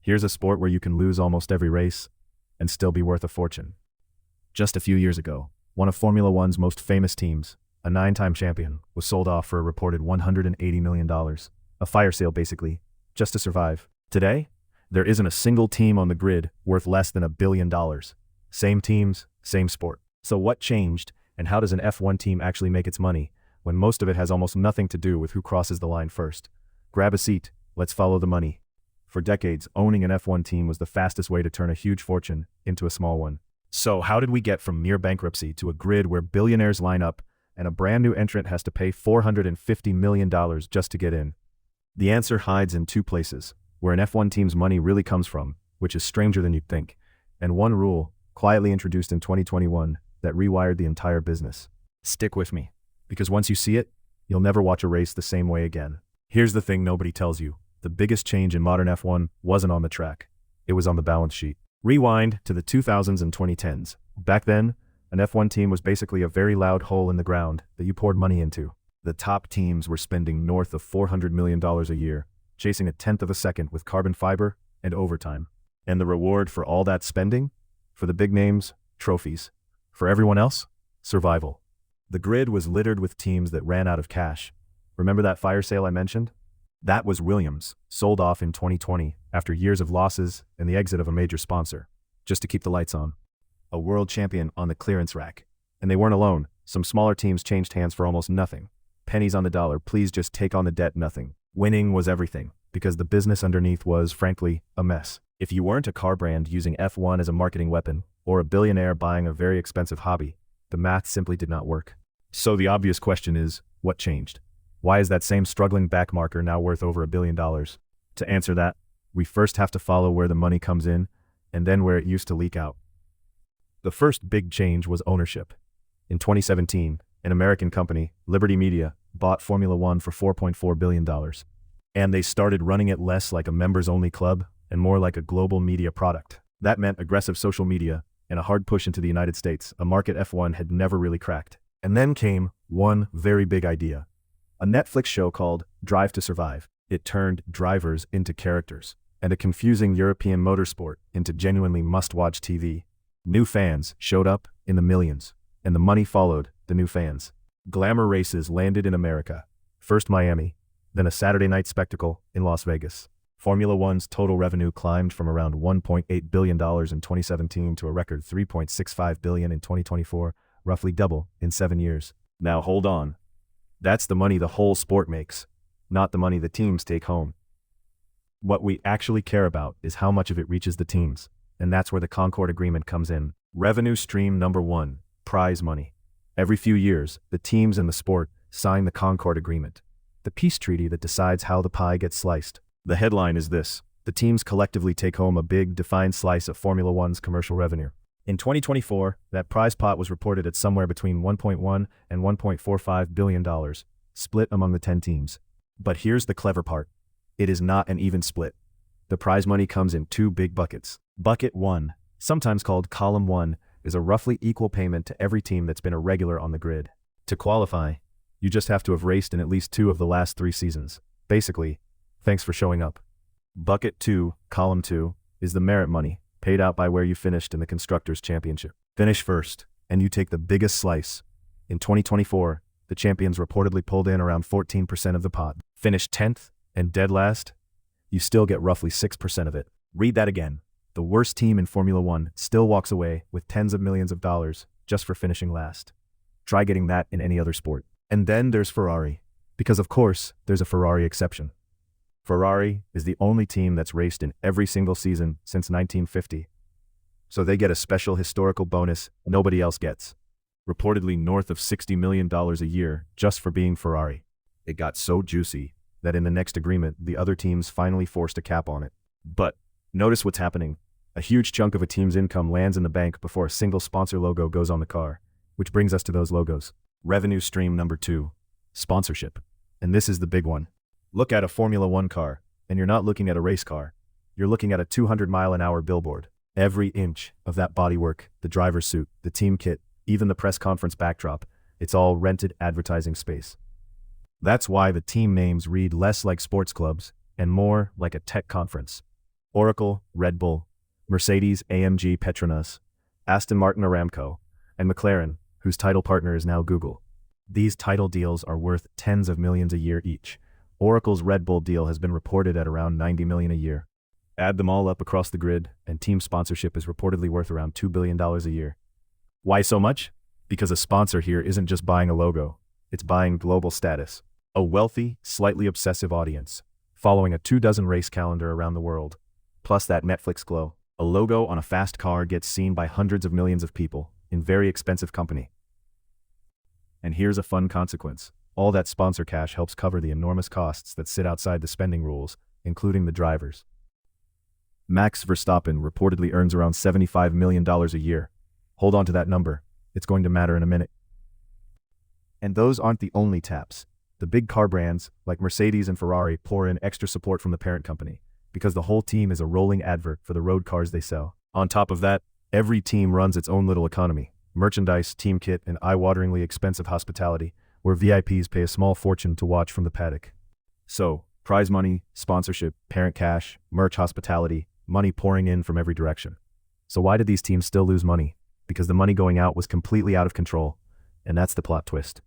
Here's a sport where you can lose almost every race and still be worth a fortune. Just a few years ago, one of Formula One's most famous teams, a 9-time champion, was sold off for a reported $180 million. A fire sale basically, just to survive. Today, there isn't a single team on the grid worth less than $1 billion. Same teams, same sport. So what changed, and how does an F1 team actually make its money, when most of it has almost nothing to do with who crosses the line first? Grab a seat, let's follow the money. For decades, owning an F1 team was the fastest way to turn a huge fortune into a small one. So how did we get from near bankruptcy to a grid where billionaires line up and a brand new entrant has to pay $450 million just to get in? The answer hides in two places, where an F1 team's money really comes from, which is stranger than you'd think, and one rule, quietly introduced in 2021, that rewired the entire business. Stick with me, because once you see it, you'll never watch a race the same way again. Here's the thing nobody tells you. The biggest change in modern F1 wasn't on the track. It was on the balance sheet. Rewind to the 2000s and 2010s. Back then, an F1 team was basically a very loud hole in the ground that you poured money into. The top teams were spending north of $400 million a year, chasing a tenth of a second with carbon fiber and overtime. And the reward for all that spending? For the big names, trophies. For everyone else, survival. The grid was littered with teams that ran out of cash. Remember that fire sale I mentioned? That was Williams, sold off in 2020 after years of losses and the exit of a major sponsor, just to keep the lights on. A world champion on the clearance rack. And they weren't alone. Some smaller teams changed hands for almost nothing. Pennies on the dollar, please just take on the debt, nothing. Winning was everything, because the business underneath was, frankly, a mess. If you weren't a car brand using F1 as a marketing weapon, or a billionaire buying a very expensive hobby, the math simply did not work. So the obvious question is, what changed? Why is that same struggling backmarker now worth over $1 billion? To answer that, we first have to follow where the money comes in, and then where it used to leak out. The first big change was ownership. In 2017, an American company, Liberty Media, bought Formula One for $4.4 billion. And they started running it less like a members-only club and more like a global media product. That meant aggressive social media and a hard push into the United States, a market F1 had never really cracked. And then came one very big idea. A Netflix show called Drive to Survive. It turned drivers into characters, and a confusing European motorsport into genuinely must-watch TV. New fans showed up in the millions, and the money followed the new fans. Glamour races landed in America, first Miami, then a Saturday night spectacle in Las Vegas. Formula One's total revenue climbed from around $1.8 billion in 2017 to a record $3.65 billion in 2024, roughly double in 7 years. Now hold on. That's the money the whole sport makes, not the money the teams take home. What we actually care about is how much of it reaches the teams, and that's where the Concorde agreement comes in. Revenue stream number 1, prize money. Every few years, the teams and the sport sign the Concorde agreement, the peace treaty that decides how the pie gets sliced. The headline is this: the teams collectively take home a big, defined slice of Formula One's commercial revenue. In 2024, that prize pot was reported at somewhere between $1.1 and $1.45 billion, split among the 10 teams. But here's the clever part. It is not an even split. The prize money comes in 2 big buckets. Bucket 1, sometimes called Column 1, is a roughly equal payment to every team that's been a regular on the grid. To qualify, you just have to have raced in at least 2 of the last 3 seasons. Basically, thanks for showing up. Bucket 2, Column 2, is the merit money, paid out by where you finished in the Constructors' Championship. Finish first, and you take the biggest slice. In 2024, the champions reportedly pulled in around 14% of the pot. Finish 10th, and dead last, you still get roughly 6% of it. Read that again. The worst team in Formula One still walks away with tens of millions of dollars just for finishing last. Try getting that in any other sport. And then there's Ferrari. Because of course, there's a Ferrari exception. Ferrari is the only team that's raced in every single season since 1950. So they get a special historical bonus nobody else gets. Reportedly north of $60 million a year just for being Ferrari. It got so juicy that in the next agreement, the other teams finally forced a cap on it. But notice what's happening. A huge chunk of a team's income lands in the bank before a single sponsor logo goes on the car, which brings us to those logos. Revenue stream number 2, sponsorship. And this is the big one. Look at a Formula One car, and you're not looking at a race car. You're looking at a 200-mile-an-hour billboard. Every inch of that bodywork, the driver's suit, the team kit, even the press conference backdrop, it's all rented advertising space. That's why the team names read less like sports clubs and more like a tech conference. Oracle, Red Bull, Mercedes, AMG, Petronas, Aston Martin, Aramco, and McLaren, whose title partner is now Google. These title deals are worth tens of millions a year each. Oracle's Red Bull deal has been reported at around 90 million a year. Add them all up across the grid, and team sponsorship is reportedly worth around $2 billion a year. Why so much? Because a sponsor here isn't just buying a logo, it's buying global status. A wealthy, slightly obsessive audience, following a 24 race calendar around the world. Plus that Netflix glow. A logo on a fast car gets seen by hundreds of millions of people in very expensive company. And here's a fun consequence. All that sponsor cash helps cover the enormous costs that sit outside the spending rules, including the drivers. Max Verstappen reportedly earns around $75 million a year. Hold on to that number. It's going to matter in a minute. And those aren't the only taps. The big car brands, like Mercedes and Ferrari, pour in extra support from the parent company, because the whole team is a rolling advert for the road cars they sell. On top of that, every team runs its own little economy. Merchandise, team kit, and eye-wateringly expensive hospitality, where VIPs pay a small fortune to watch from the paddock. So, prize money, sponsorship, parent cash, merch, hospitality, money pouring in from every direction. So why did these teams still lose money? Because the money going out was completely out of control, and that's the plot twist.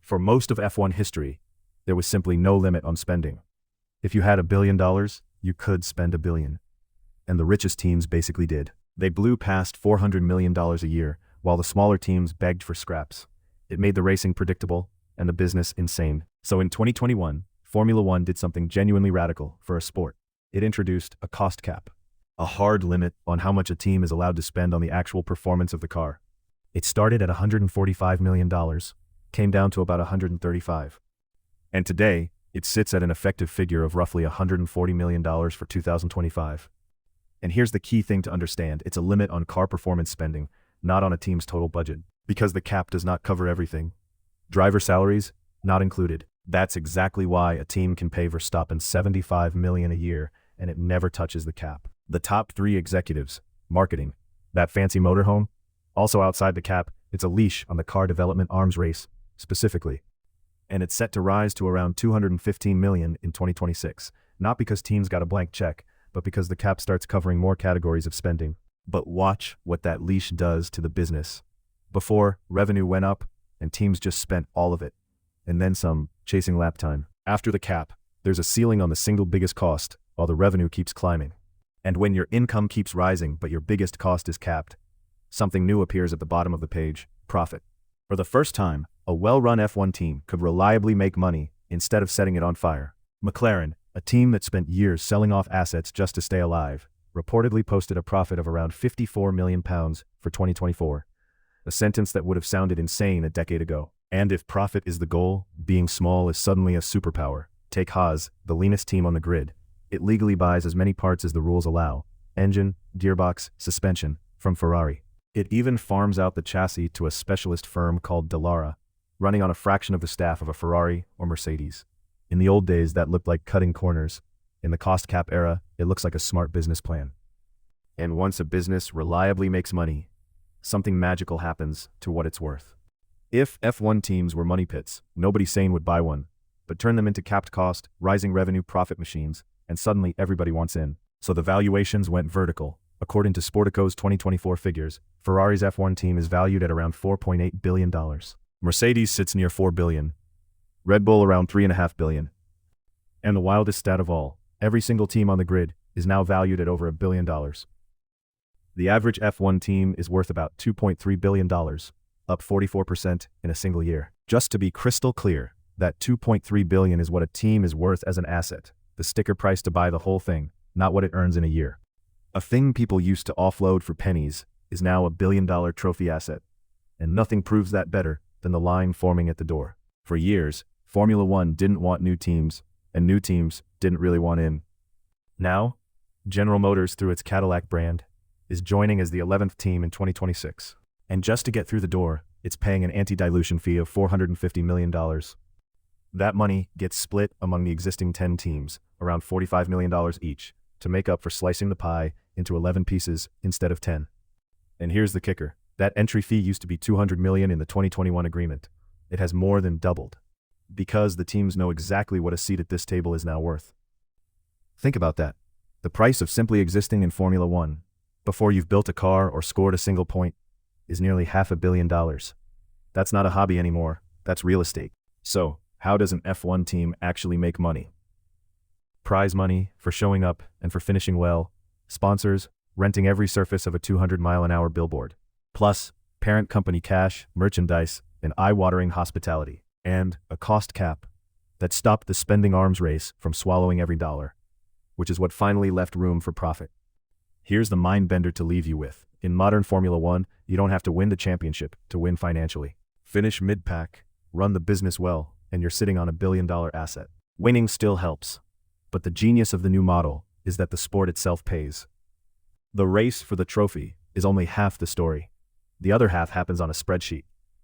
For most of F1 history, there was simply no limit on spending. If you had $1 billion, you could spend $1 billion. And the richest teams basically did. They blew past $400 million a year, while the smaller teams begged for scraps. It made the racing predictable, and the business insane. So in 2021, Formula One did something genuinely radical for a sport. It introduced a cost cap. A hard limit on how much a team is allowed to spend on the actual performance of the car. It started at $145 million, came down to about $135. And today, it sits at an effective figure of roughly $140 million for 2025. And here's the key thing to understand, it's a limit on car performance spending, not on a team's total budget. Because the cap does not cover everything. Driver salaries, not included. That's exactly why a team can pay Verstappen $75 million a year, and it never touches the cap. The top 3 executives, marketing, that fancy motorhome, also outside the cap, it's a leash on the car development arms race, specifically. And it's set to rise to around $215 million in 2026, not because teams got a blank check, but because the cap starts covering more categories of spending. But watch what that leash does to the business. Before, revenue went up, and teams just spent all of it, and then some, chasing lap time. After the cap, there's a ceiling on the single biggest cost, while the revenue keeps climbing. And when your income keeps rising but your biggest cost is capped, something new appears at the bottom of the page, profit. For the first time, a well-run F1 team could reliably make money instead of setting it on fire. McLaren, a team that spent years selling off assets just to stay alive, reportedly posted a profit of around £54 million for 2024, a sentence that would have sounded insane a decade ago. And if profit is the goal, being small is suddenly a superpower. Take Haas, the leanest team on the grid. It legally buys as many parts as the rules allow, engine, gearbox, suspension, from Ferrari. It even farms out the chassis to a specialist firm called Dallara, running on a fraction of the staff of a Ferrari or Mercedes. In the old days, that looked like cutting corners. In the cost cap era, it looks like a smart business plan. And once a business reliably makes money, something magical happens to what it's worth. If F1 teams were money pits, nobody sane would buy one, but turn them into capped cost, rising revenue profit machines, and suddenly everybody wants in. So the valuations went vertical. According to Sportico's 2024 figures, Ferrari's F1 team is valued at around $4.8 billion. Mercedes sits near $4 billion. Red Bull around $3.5 billion. And the wildest stat of all, every single team on the grid is now valued at over $1 billion. The average F1 team is worth about $2.3 billion, up 44% in a single year. Just to be crystal clear, that $2.3 billion is what a team is worth as an asset, the sticker price to buy the whole thing, not what it earns in a year. A thing people used to offload for pennies is now $1 billion trophy asset, and nothing proves that better than the line forming at the door. For years, Formula One didn't want new teams, and new teams didn't really want in. Now, General Motors, through its Cadillac brand, is joining as the 11th team in 2026. And just to get through the door, it's paying an anti-dilution fee of $450 million. That money gets split among the existing 10 teams, around $45 million each, to make up for slicing the pie into 11 pieces instead of 10. And here's the kicker. That entry fee used to be $200 million in the 2021 agreement. It has more than doubled. Because the teams know exactly what a seat at this table is now worth. Think about that. The price of simply existing in Formula One, before you've built a car or scored a single point, is nearly $500 million. That's not a hobby anymore, that's real estate. So, how does an F1 team actually make money? Prize money for showing up and for finishing well, sponsors, renting every surface of a 200-mile-an-hour billboard, plus parent company cash, merchandise, and eye-watering hospitality, and a cost cap that stopped the spending arms race from swallowing every dollar, which is what finally left room for profit. Here's the mind bender to leave you with. In modern Formula One, you don't have to win the championship to win financially. Finish mid-pack, run the business well, and you're sitting on $1 billion asset. Winning still helps, but the genius of the new model is that the sport itself pays. The race for the trophy is only half the story. The other half happens on a spreadsheet.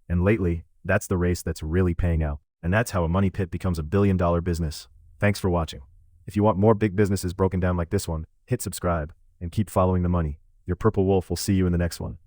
And lately, that's the race that's really paying out. And that's how a money pit becomes a $1 billion business. Thanks for watching. If you want more big businesses broken down like this one, hit subscribe and keep following the money. Your Purple Wolf will see you in the next one.